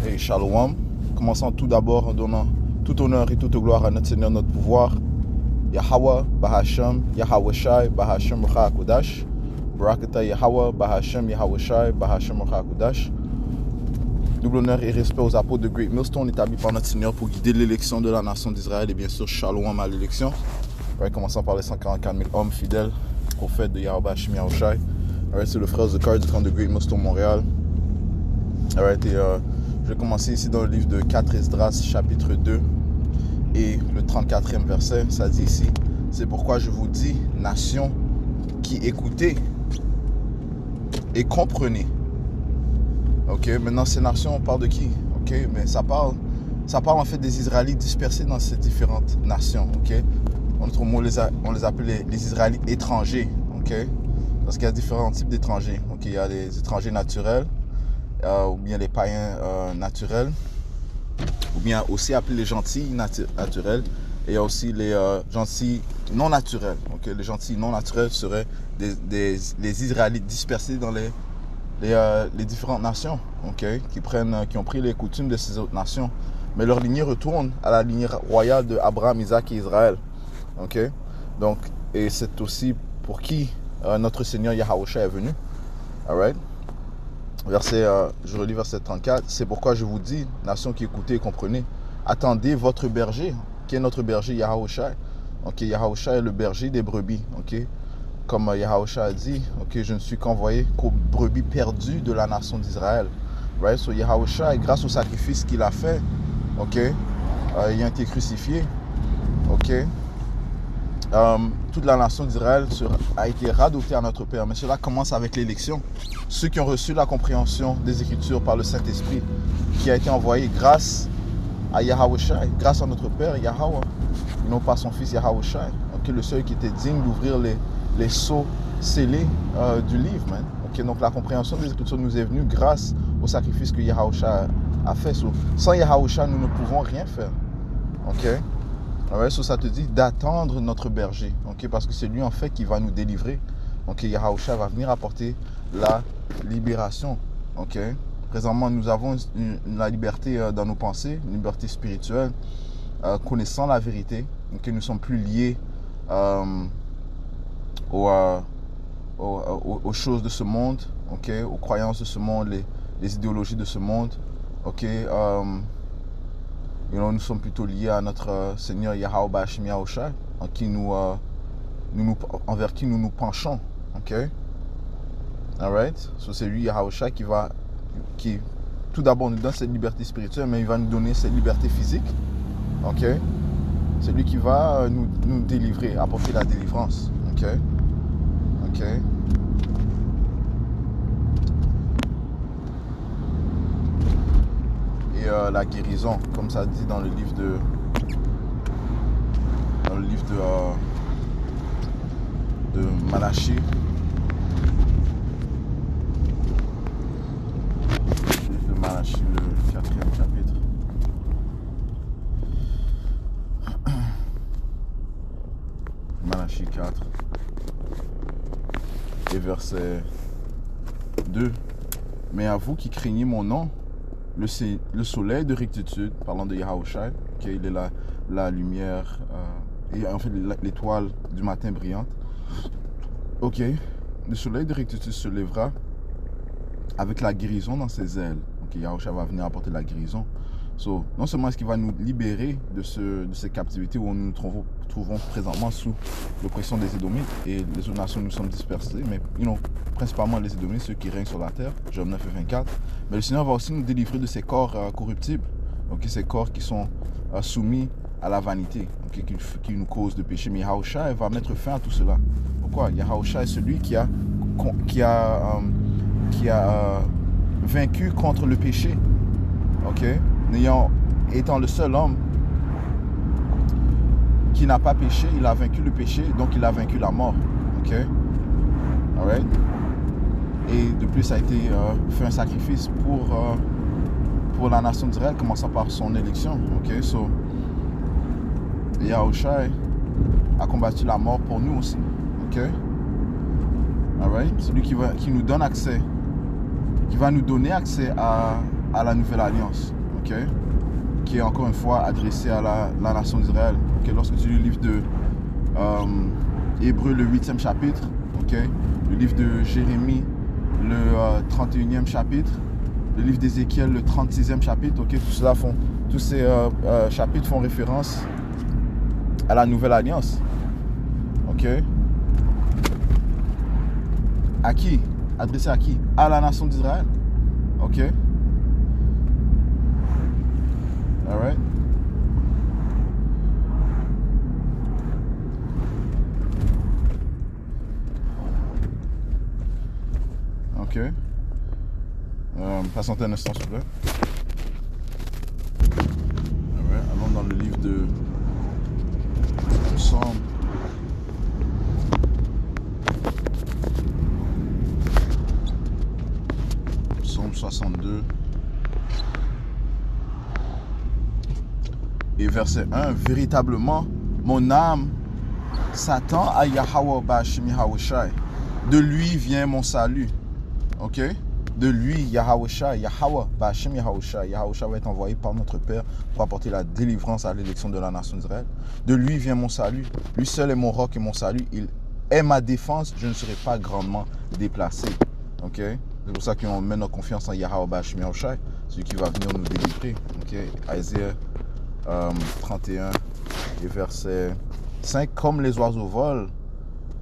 et Shalom. Commençons tout d'abord en donnant tout honneur et toute gloire à notre Seigneur, notre pouvoir. Yahweh, Bahashem, Yahweh Shai, Bahashem Ruach HaKodash. Barakata Yahweh, Bahashem, Yahweh Shai, Bahashem Ruach HaKodash. Double honneur et respect aux apôtres de Great Millstone établis par notre Seigneur pour guider l'élection de la nation d'Israël et bien sûr Shalom à l'élection. Commençons par les 144 000 hommes fidèles, prophètes de Yahweh Hashem Yahweh Shai. C'est le frère Zakar du camp de Great Millstone Montréal. Je vais commencer ici dans le livre de 4 Esdras, chapitre 2 et le 34e verset. Ça dit ici: c'est pourquoi je vous dis, nation qui écoutez et comprenez. Ok, maintenant ces nations, on parle de qui? Ok, mais ça parle en fait des Israélites dispersés dans ces différentes nations. Ok, en d'autres mots, on les appelle les Israélites étrangers. Ok, parce qu'il y a différents types d'étrangers. Ok, il y a les étrangers naturels, ou bien les païens naturels, ou bien aussi appelés les gentils naturels, et il y a aussi les gentils non naturels. Okay? Les gentils non naturels seraient les Israélites dispersés dans les différentes nations, okay? qui ont pris les coutumes de ces autres nations, mais leur lignée retourne à la lignée royale de Abraham, Isaac et Israël. Okay? Donc, et c'est aussi pour qui notre Seigneur Yahweh est venu. Alright? Je relis verset 34. C'est pourquoi je vous dis, nation qui écoutez et comprenez, attendez votre berger, qui est notre berger Yahweh Shai. Okay, Yahweh Shai est le berger des brebis. Okay? Comme Yahweh Shai a dit, okay, je ne suis qu'envoyé qu'aux brebis perdues de la nation d'Israël. Right? So Yahweh Shai, grâce au sacrifice qu'il a fait, okay, il a été crucifié. Okay? Toute la nation d'Israël a été radotée à notre Père. Mais cela commence avec l'élection. Ceux qui ont reçu la compréhension des Écritures par le Saint-Esprit, qui a été envoyé grâce à Yahweh Shai, grâce à notre Père Yahweh, et non pas son fils Yahweh Shai, okay, le seul qui était digne d'ouvrir les sceaux scellés du livre. Man. Okay, donc la compréhension des Écritures nous est venue grâce au sacrifice que Yahweh Shai a fait. Sans Yahweh Shai, nous ne pouvons rien faire. Okay? Ouais, ça te dit d'attendre notre berger, okay, parce que c'est lui en fait qui va nous délivrer. Okay, Yahweh Shai va venir apporter la libération. Okay. Présentement, nous avons la liberté dans nos pensées, une liberté spirituelle, connaissant la vérité. Okay, nous ne sommes plus liés aux choses de ce monde, okay, aux croyances de ce monde, les idéologies de ce monde. Okay, nous sommes plutôt liés à notre Seigneur Yahweh Hashem Yahweh Shai, envers qui nous nous penchons. Okay? Alright? So, c'est lui, Yahweh Shai, qui tout d'abord nous donne cette liberté spirituelle, mais il va nous donner cette liberté physique. Okay? C'est lui qui va nous délivrer, apporter la délivrance. Okay? Okay? La guérison, comme ça dit dans le livre de Malachie. Le livre de Malachie, le 4e chapitre. Malachie 4 et verset 2. Mais à vous qui craignez mon nom, le soleil de rectitude, parlant de Yahweh Shai, okay, il est la lumière, et en fait l'étoile du matin brillante. Ok, le soleil de rectitude se lèvera avec la guérison dans ses ailes. Okay, Yahweh Shai va venir apporter la guérison. So, non seulement est-ce qu'il va nous libérer de cette captivité où nous nous trouvons présentement sous l'oppression des Édomites et les autres nations nous sommes dispersés, mais principalement les Édomites, ceux qui règnent sur la terre, Job 9 et 24. Mais le Seigneur va aussi nous délivrer de ces corps corruptibles, okay, ces corps qui sont soumis à la vanité, okay, qui nous causent de péché. Mais Yahweh Shai va mettre fin à tout cela. Pourquoi? Yahweh Shai est celui qui a vaincu contre le péché. Okay? Étant le seul homme qui n'a pas péché, il a vaincu le péché, donc il a vaincu la mort. Okay? Alright? Et de plus, ça a été fait un sacrifice pour la nation d'Israël, commençant par son élection. Okay? So, Yahweh Shai a combattu la mort pour nous aussi. Okay? Alright? C'est lui qui nous donne accès, qui va nous donner accès à la nouvelle alliance. ok, qui est encore une fois adressé à la nation d'Israël. Okay? Lorsque tu lis le livre de Hébreux, le 8e chapitre, ok, le livre de Jérémie, le 31e chapitre, le livre d'Ézéchiel, le 36e chapitre, ok, tous ces chapitres font référence à la nouvelle alliance. Ok. À qui? Adressé à qui? À la nation d'Israël. Ok. Alright. Ok. Passons un instant, s'il vous plaît. Alright. Allons dans le livre de Psaume. Psaume 62. Et verset 1, véritablement, mon âme s'attend à Yahweh Ba'Hashem Yahawashi. De lui vient mon salut. Ok? De lui, Yahawashi, Yahweh Ba'Hashem Yahawashi. Yahawashi va être envoyé par notre Père pour apporter la délivrance à l'élection de la nation d'Israël. De lui vient mon salut. Lui seul est mon roc et mon salut. Il est ma défense. Je ne serai pas grandement déplacé. Ok? C'est pour ça qu'on met notre confiance en Yahweh Ba'Hashem Yahawashi, celui qui va venir nous délivrer. Ok? Isaïe 31 et verset 5. Comme les oiseaux volent,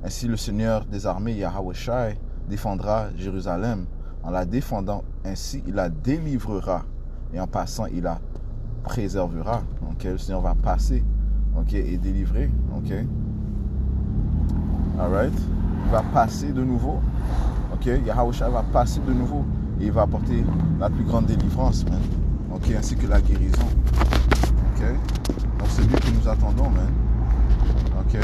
ainsi le Seigneur des armées, Yahawashi, défendra Jérusalem. En la défendant ainsi, il la délivrera. Et en passant, il la préservera. Okay? Le Seigneur va passer, okay, et délivrer. Okay? Alright? Il va passer de nouveau. Okay? Yahawashi va passer de nouveau. Et il va apporter la plus grande délivrance, man. Okay? Ainsi que la guérison. Okay? Donc c'est lui que nous attendons, man. Ok.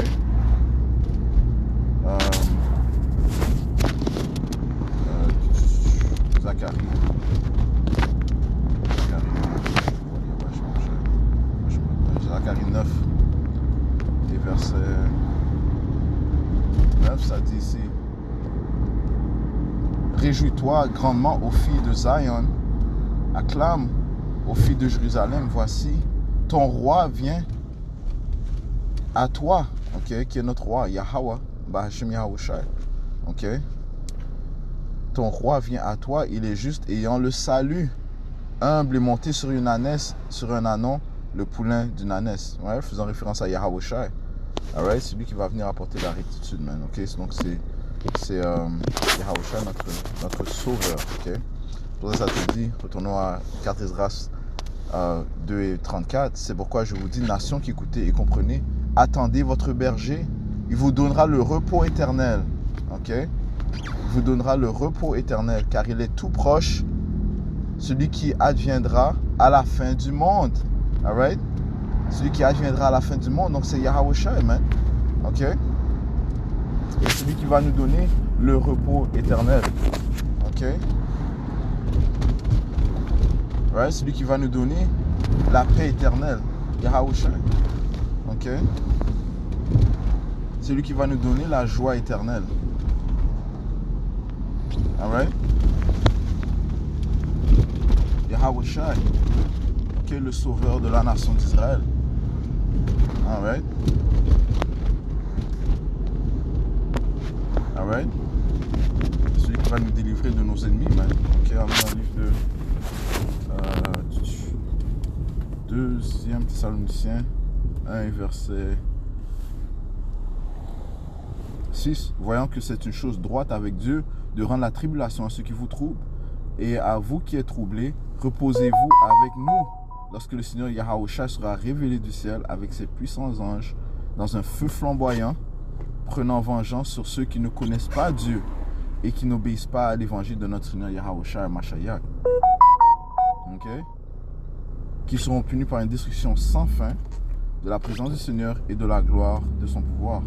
Zacharie. Zacharie 9. Et verset 9, ça dit ici. Réjouis-toi grandement aux filles de Zion. Acclame aux filles de Jérusalem. Voici, ton roi vient à toi, ok, qui est notre roi, Yahweh, Ba'Hashem Yahawashi, ok. Ton roi vient à toi, il est juste, ayant le salut, humble et monté sur une ânesse, sur un ânon, le poulain d'une ânesse, ouais, faisant référence à Yahawashi, alright, c'est lui qui va venir apporter la rectitude, man, ok, donc c'est Yahawashi, notre sauveur, ok. Pour ça, ça te dit, retournons à 4 Esdras 2 et 34, c'est pourquoi je vous dis, nation qui écoutez et comprenez, attendez votre berger, il vous donnera le repos éternel. Ok? Il vous donnera le repos éternel, car il est tout proche, celui qui adviendra à la fin du monde. Alright? Celui qui adviendra à la fin du monde, donc c'est Yahawashi, man. Ok? Et celui qui va nous donner le repos éternel. Ok? Alright? Celui qui va nous donner la paix éternelle. Yahawashi. Ok? C'est lui qui va nous donner la joie éternelle. Alright? Yahawashi, qui est le sauveur de la nation d'Israël. Alright? Alright? Celui qui va nous délivrer de nos ennemis, man. Ok, on est dans le livre de 2e Thessaloniciens 1 et verset 6. Voyant que c'est une chose droite avec Dieu de rendre la tribulation à ceux qui vous troublent, et à vous qui êtes troublés, reposez-vous avec nous lorsque le Seigneur Yahawashi sera révélé du ciel avec ses puissants anges dans un feu flamboyant, prenant vengeance sur ceux qui ne connaissent pas Dieu et qui n'obéissent pas à l'évangile de notre Seigneur Yahawashi Mashiach. Ok? Qui seront punis par une destruction sans fin de la présence du Seigneur et de la gloire de son pouvoir.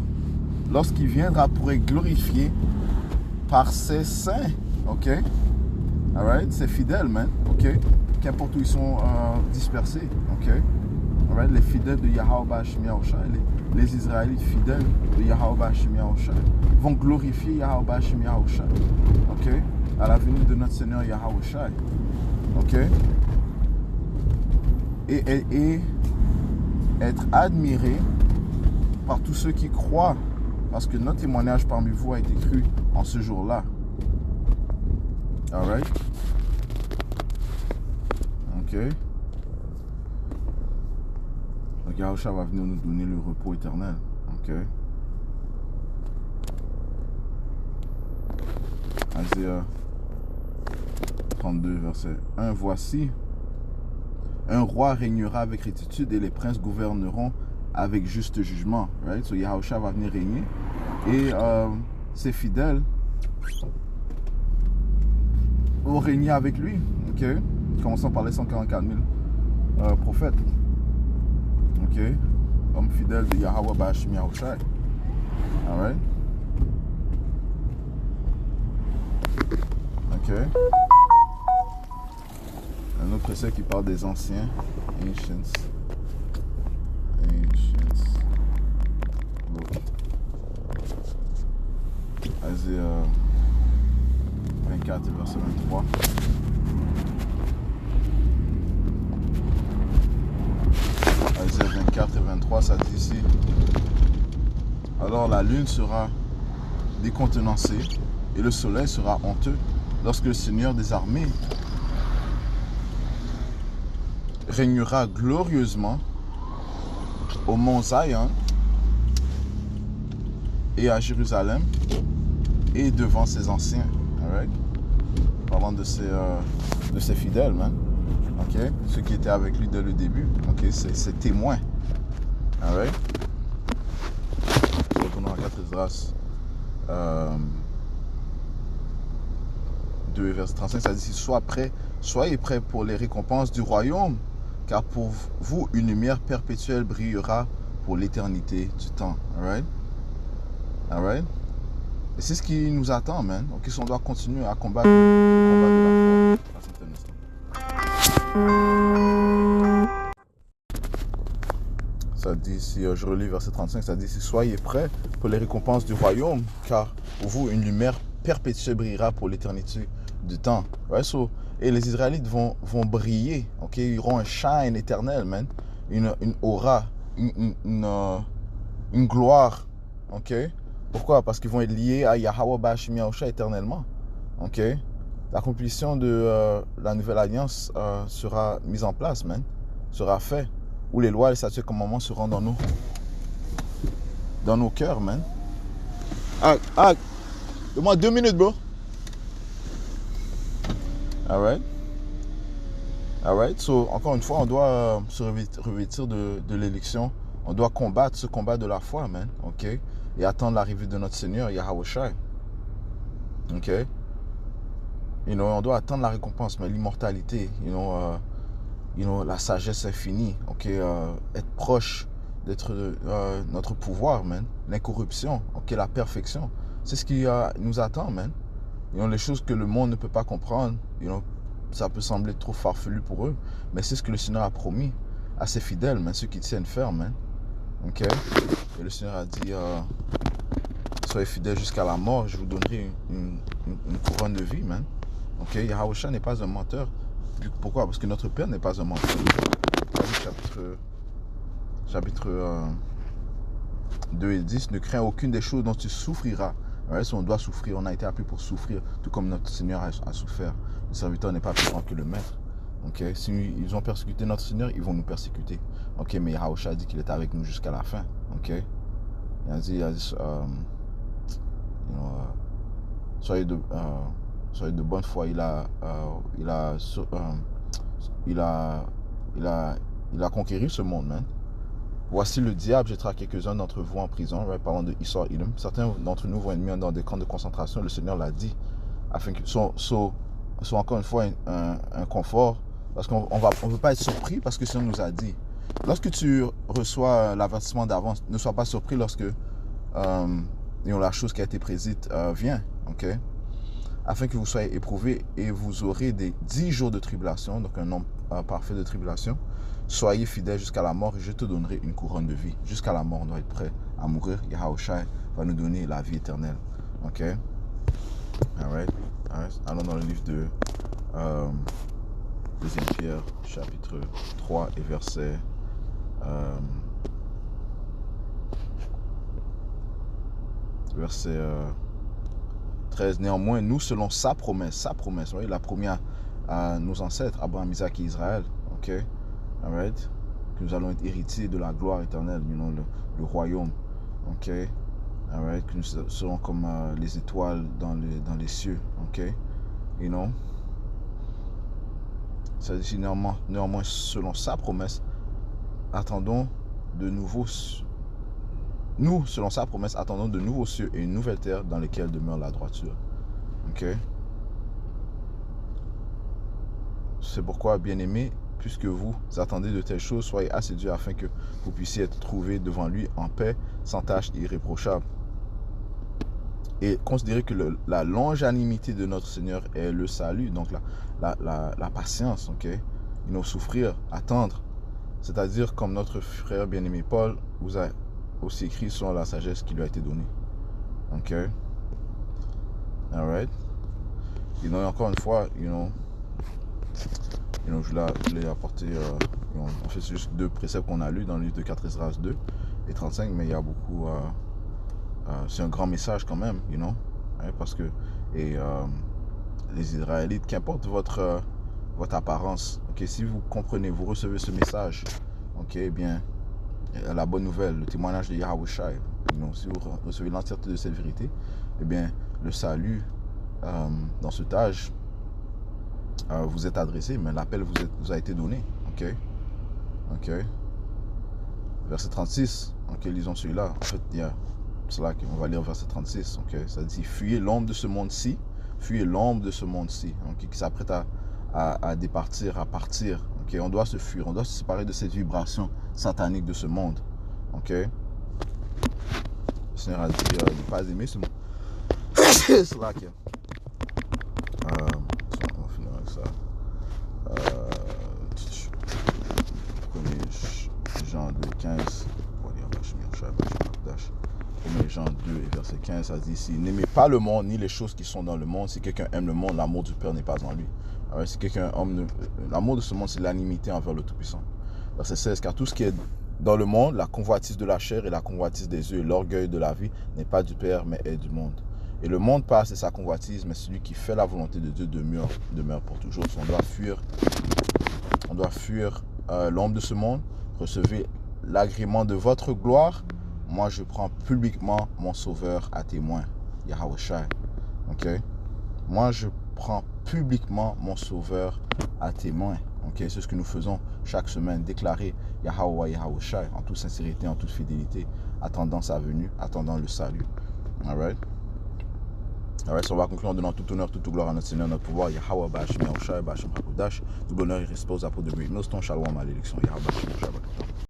Lorsqu'il viendra pour être glorifié par ses saints, ok? Alright? C'est fidèle, man, ok? Qu'importe où ils sont dispersés, ok? Alright? Les fidèles de Yahweh Ba'Hashem Yahawashi, les Israélites fidèles de Yahweh Ba'Hashem Yahawashi vont glorifier Yahweh Ba'Hashem Yahawashi, ok? À la venue de notre Seigneur Yahawashi, ok? et être admiré par tous ceux qui croient, parce que notre témoignage parmi vous a été cru en ce jour-là. Alright? Ok. Donc Yahushua va venir nous donner le repos éternel. Ok. Isaiah 32, verset 1. Voici, un roi régnera avec rectitude et les princes gouverneront avec juste jugement. Right? So Yahushua va venir régner. Et ses fidèles vont régner avec lui. Ok? Commençons par les 144 000 prophètes. Ok? Hommes fidèles de Yahweh Bashim Yahushua. Alright? Ok? Un autre précepte qui parle des anciens. Ancients. Look. Isaiah 24, verset 23. Isaiah 24 et 23, ça dit ici. Alors la lune sera décontenancée et le soleil sera honteux lorsque le Seigneur des armées régnera glorieusement au mont Zion et à Jérusalem et devant ses anciens. Alright? Parlant de ses fidèles, man. Ok? Ceux qui étaient avec lui dès le début. Ok? Ses témoins. Alright? Retournons à 4 Esdras 2 verset 35, ça dit ici, soyez prêts pour les récompenses du royaume, car pour vous une lumière perpétuelle brillera pour l'éternité du temps. Alright? Alright? Et c'est ce qui nous attend, man. Donc, si on doit continuer à combattre le combat de la foi. Ça dit ici, je relis verset 35, ça dit ici, soyez prêts pour les récompenses du royaume, car pour vous une lumière perpétuelle brillera pour l'éternité du temps. Right? So, et les Israélites vont briller. Ok? Ils auront un shine éternel, man. Une aura, une gloire. Ok? Pourquoi? Parce qu'ils vont être liés à Yahweh Bashim Yahushua éternellement. Ok? L'accomplissement de la nouvelle alliance sera mise en place, man. Sera fait. Où les lois, les statuts et commandements seront dans nos cœurs, man. Donne-moi 2 minutes, bro. Alright. Alright. So, encore une fois, on doit se revêtir de l'élection. On doit combattre ce combat de la foi, man. Ok? Et attendre l'arrivée de notre Seigneur, Yahushua. Ok? On doit attendre la récompense, mais l'immortalité, la sagesse infinie, ok? Être proche d'être notre pouvoir, man. L'incorruption, ok? La perfection. C'est ce qui nous attend, man. Les choses que le monde ne peut pas comprendre, ça peut sembler trop farfelu pour eux, mais c'est ce que le Seigneur a promis à ses fidèles, man, ceux qui tiennent ferme, man. Ok? Et le Seigneur a dit, soyez fidèles jusqu'à la mort, je vous donnerai une couronne de vie, man. Ok? Yahushua n'est pas un menteur. Pourquoi? Parce que notre Père n'est pas un menteur. Chapitre 2 et 10, ne crains aucune des choses dont tu souffriras. Ouais, si on doit souffrir, on a été appelé pour souffrir, tout comme notre Seigneur a souffert. Le serviteur n'est pas plus grand que le maître. Okay? Si ils ont persécuté notre Seigneur, ils vont nous persécuter. Okay? Mais Yahushua a dit qu'il est avec nous jusqu'à la fin. Okay? Il a dit soyez de bonne foi. Il a conquéri ce monde, man. Voici le diable jettera quelques-uns d'entre vous en prison, right? Parlant de Esau Edom. Certains d'entre nous vont être mis dans des camps de concentration, le Seigneur l'a dit, afin que soit encore une fois un confort, parce qu'on ne veut pas être surpris, parce que le Seigneur nous a dit. Lorsque tu reçois l'avertissement d'avance, ne sois pas surpris lorsque la chose qui a été prédite vient, ok? Afin que vous soyez éprouvés et vous aurez des 10 jours de tribulation, donc un nombre parfait de tribulation. Soyez fidèles jusqu'à la mort et je te donnerai une couronne de vie. Jusqu'à la mort, on doit être prêt à mourir. Yahushua va nous donner la vie éternelle. Ok? Alright. Allons dans le livre de Deuxième Pierre, chapitre 3 et verset 13. Néanmoins, nous, selon sa promesse, vous voyez, la première à nos ancêtres, Abraham, Isaac et Israël, ok, alright, que nous allons être héritiers de la gloire éternelle, le royaume, ok, alright, que nous serons comme les étoiles dans les cieux, ok, ça dit néanmoins, selon sa promesse, attendons de nouveaux cieux et une nouvelle terre dans lesquelles demeure la droiture. Ok. C'est pourquoi, bien-aimés, puisque vous attendez de telles choses, soyez assidus afin que vous puissiez être trouvés devant lui en paix, sans tache et irréprochable. Et considérez que la longanimité de notre Seigneur est le salut, donc la patience, ok, souffrir, attendre, c'est-à-dire comme notre frère bien-aimé Paul vous a aussi écrit selon la sagesse qui lui a été donnée. Ok, alright. Et donc encore une fois, je l'ai apporté, en fait c'est juste 2 préceptes qu'on a lus dans le livre de 4 Esdras 2 et 35, mais il y a beaucoup, c'est un grand message quand même, parce que les Israélites, qu'importe votre apparence, ok, si vous comprenez, vous recevez ce message, ok, eh bien, la bonne nouvelle, le témoignage de Yahweh Shai, si vous recevez l'entièreté de cette vérité, eh bien, le salut dans cet âge vous est adressé, mais l'appel vous a été donné, ok. Verset 36, ok, lisons celui-là. En fait, c'est là qu'on va lire verset 36, ok. Ça dit, fuyez l'ombre de ce monde-ci, qui s'apprête à départir, à partir, ok. On doit se fuir, on doit se séparer de cette vibration satanique de ce monde, ok. Le Seigneur a dit de ne pas aimer ce monde. C'est là que on va finir avec ça. 1 Jean 2, 15. 1 Jean 2 et verset 15, ça dit ici, n'aimez pas le monde ni les choses qui sont dans le monde. Si quelqu'un aime le monde, l'amour du Père n'est pas en lui. Alors, si quelqu'un aime l'amour de ce monde, c'est l'animité envers le Tout-Puissant. Verset 16, car tout ce qui est dans le monde, la convoitise de la chair et la convoitise des yeux et l'orgueil de la vie n'est pas du Père, mais est du monde. Et le monde passe et sa convoitise, mais celui qui fait la volonté de Dieu demeure pour toujours. On doit fuir l'ombre de ce monde. Recevez l'agrément de votre gloire. Moi, je prends publiquement mon sauveur à témoin. Yahweh Shai. Ok. Moi, je prends publiquement mon sauveur à témoin. Ok. C'est ce que nous faisons chaque semaine. Déclarer Yahweh Shai en toute sincérité, en toute fidélité, attendant sa venue, attendant le salut. Alright. Alright, on va conclure en donnant tout honneur, toute gloire à notre Seigneur, notre pouvoir. Yahweh Bashim Yahushai, Bashim Hakodash. Tout bonheur, il repose à peau de great millstone. Shalom à l'élection. Yahweh Bashim Yahushai.